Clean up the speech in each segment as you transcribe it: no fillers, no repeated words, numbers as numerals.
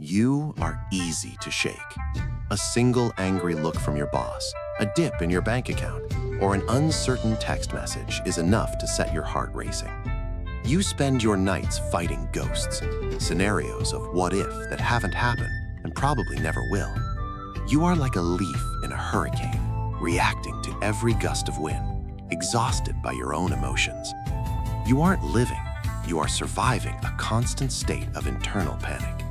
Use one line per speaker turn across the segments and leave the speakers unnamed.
You are easy to shake. A single angry look from your boss, a dip in your bank account, or an uncertain text message is enough to set your heart racing. You spend your nights fighting ghosts, scenarios of what if that haven't happened and probably never will. You are like a leaf in a hurricane, reacting to every gust of wind, exhausted by your own emotions. You aren't living, you are surviving a constant state of internal panic.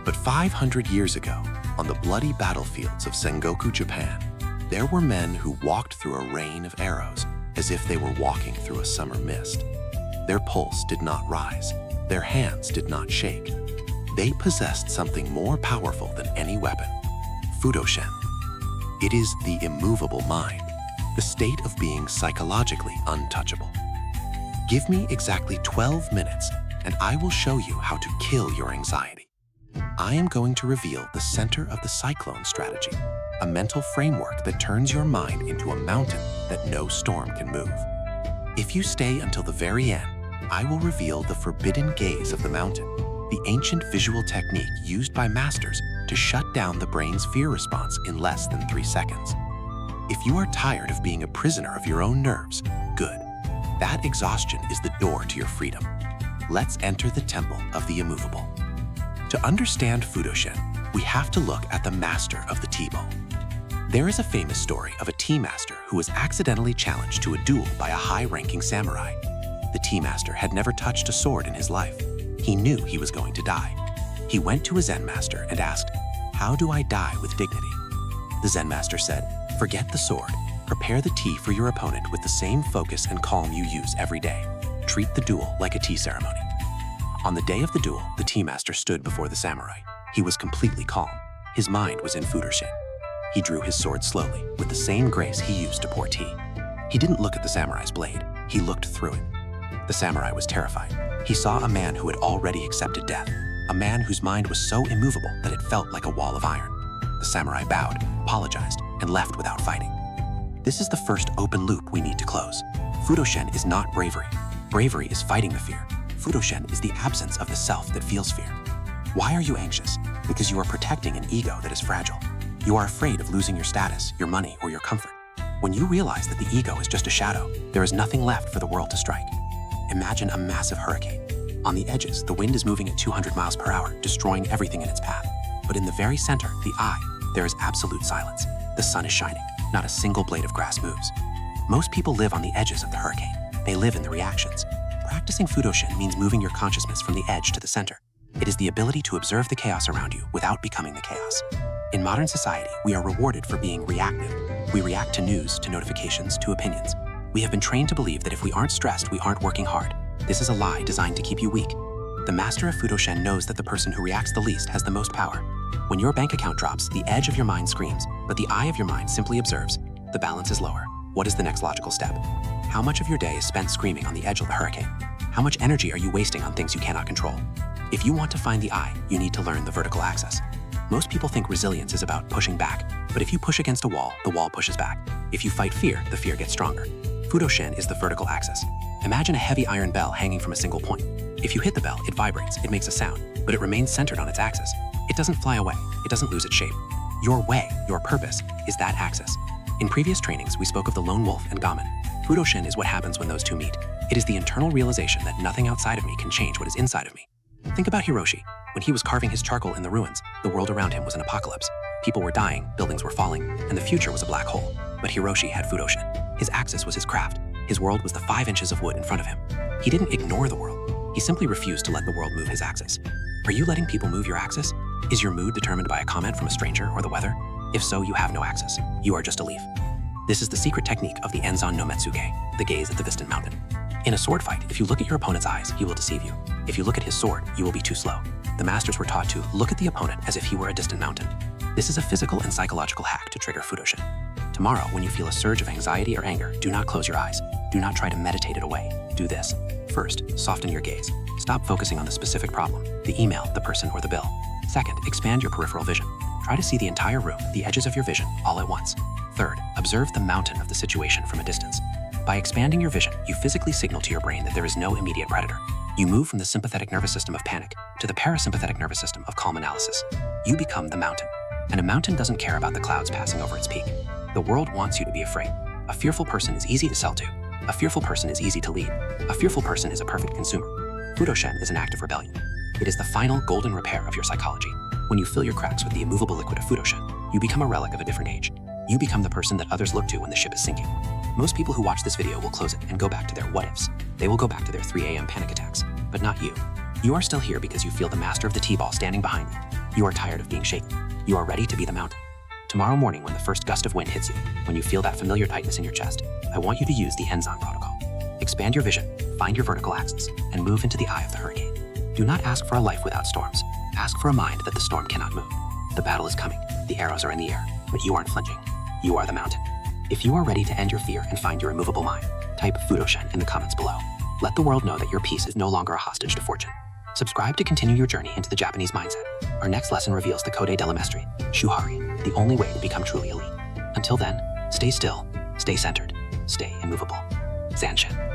But 500 years ago, on the bloody battlefields of Sengoku, Japan, there were men who walked through a rain of arrows as if they were walking through a summer mist. Their pulse did not rise, their hands did not shake. They possessed something more powerful than any weapon, Fudoshin. It is the immovable mind, the state of being psychologically untouchable. Give me exactly 12 minutes and I will show you how to kill your anxiety. I am going to reveal the center of the Cyclone Strategy, a mental framework that turns your mind into a mountain that no storm can move. If you stay until the very end, I will reveal the forbidden gaze of the mountain, the ancient visual technique used by masters to shut down the brain's fear response in less than 3 seconds. If you are tired of being a prisoner of your own nerves, good. That exhaustion is the door to your freedom. Let's enter the temple of the immovable. To understand Fudoshin, we have to look at the master of the tea-bowl. There is a famous story of a tea master who was accidentally challenged to a duel by a high-ranking samurai. The tea master had never touched a sword in his life. He knew he was going to die. He went to a Zen master and asked, "How do I die with dignity?" The Zen master said, "Forget the sword. Prepare the tea for your opponent with the same focus and calm you use every day. Treat the duel like a tea ceremony." On the day of the duel, the tea master stood before the samurai. He was completely calm. His mind was in Fudoshin. He drew his sword slowly, with the same grace he used to pour tea. He didn't look at the samurai's blade. He looked through it. The samurai was terrified. He saw a man who had already accepted death, a man whose mind was so immovable that it felt like a wall of iron. The samurai bowed, apologized, and left without fighting. This is the first open loop we need to close. Fudoshin is not bravery. Bravery is fighting the fear. Fudoshin is the absence of the self that feels fear. Why are you anxious? Because you are protecting an ego that is fragile. You are afraid of losing your status, your money, or your comfort. When you realize that the ego is just a shadow, there is nothing left for the world to strike. Imagine a massive hurricane. On the edges, the wind is moving at 200 miles per hour, destroying everything in its path. But in the very center, the eye, there is absolute silence. The sun is shining. Not a single blade of grass moves. Most people live on the edges of the hurricane. They live in the reactions. Practicing Fudoshin means moving your consciousness from the edge to the center. It is the ability to observe the chaos around you without becoming the chaos. In modern society, we are rewarded for being reactive. We react to news, to notifications, to opinions. We have been trained to believe that if we aren't stressed, we aren't working hard. This is a lie designed to keep you weak. The master of Fudoshin knows that the person who reacts the least has the most power. When your bank account drops, the edge of your mind screams, but the eye of your mind simply observes. The balance is lower. What is the next logical step? How much of your day is spent screaming on the edge of the hurricane? How much energy are you wasting on things you cannot control? If you want to find the eye, you need to learn the vertical axis. Most people think resilience is about pushing back, but if you push against a wall, the wall pushes back. If you fight fear, the fear gets stronger. Fudoshin is the vertical axis. Imagine a heavy iron bell hanging from a single point. If you hit the bell, it vibrates, it makes a sound, but it remains centered on its axis. It doesn't fly away, it doesn't lose its shape. Your way, your purpose, is that axis. In previous trainings, we spoke of the lone wolf and gamin. Fudoshin is what happens when those two meet. It is the internal realization that nothing outside of me can change what is inside of me. Think about Hiroshi. When he was carving his charcoal in the ruins, the world around him was an apocalypse. People were dying, buildings were falling, and the future was a black hole. But Hiroshi had Fudoshin. His axis was his craft. His world was the 5 inches of wood in front of him. He didn't ignore the world. He simply refused to let the world move his axis. Are you letting people move your axis? Is your mood determined by a comment from a stranger or the weather? If so, you have no axis. You are just a leaf. This is the secret technique of the Enzan no Metsuge, the gaze at the distant mountain. In a sword fight, if you look at your opponent's eyes, he will deceive you. If you look at his sword, you will be too slow. The masters were taught to look at the opponent as if he were a distant mountain. This is a physical and psychological hack to trigger Fudoshin. Tomorrow, when you feel a surge of anxiety or anger, do not close your eyes. Do not try to meditate it away. Do this. First, soften your gaze. Stop focusing on the specific problem, the email, the person, or the bill. Second, expand your peripheral vision. Try to see the entire room, the edges of your vision, all at once. Third, observe the mountain of the situation from a distance. By expanding your vision, you physically signal to your brain that there is no immediate predator.
You move from the sympathetic nervous system of panic to the parasympathetic nervous system of calm analysis. You become the mountain. And a mountain doesn't care about the clouds passing over its peak. The world wants you to be afraid. A fearful person is easy to sell to. A fearful person is easy to lead. A fearful person is a perfect consumer. Fudoshin is an act of rebellion. It is the final golden repair of your psychology. When you fill your cracks with the immovable liquid of Fudoshin, you become a relic of a different age. You become the person that others look to when the ship is sinking. Most people who watch this video will close it and go back to their what-ifs. They will go back to their 3 a.m. panic attacks. But not you. You are still here because you feel the master of the T-ball standing behind you. You are tired of being shaken. You are ready to be the mountain. Tomorrow morning, when the first gust of wind hits you, when you feel that familiar tightness in your chest, I want you to use the Enzon protocol. Expand your vision, find your vertical axis, and move into the eye of the hurricane. Do not ask for a life without storms. Ask for a mind that the storm cannot move. The battle is coming. The arrows are in the air, but you aren't flinching. You are the mountain. If you are ready to end your fear and find your immovable mind, type Fudoshin in the comments below. Let the world know that your peace is no longer a hostage to fortune. Subscribe to continue your journey into the Japanese mindset. Our next lesson reveals the Code della Mestre, Shuhari, the only way to become truly elite. Until then, stay still, stay centered, stay immovable. Zanshin.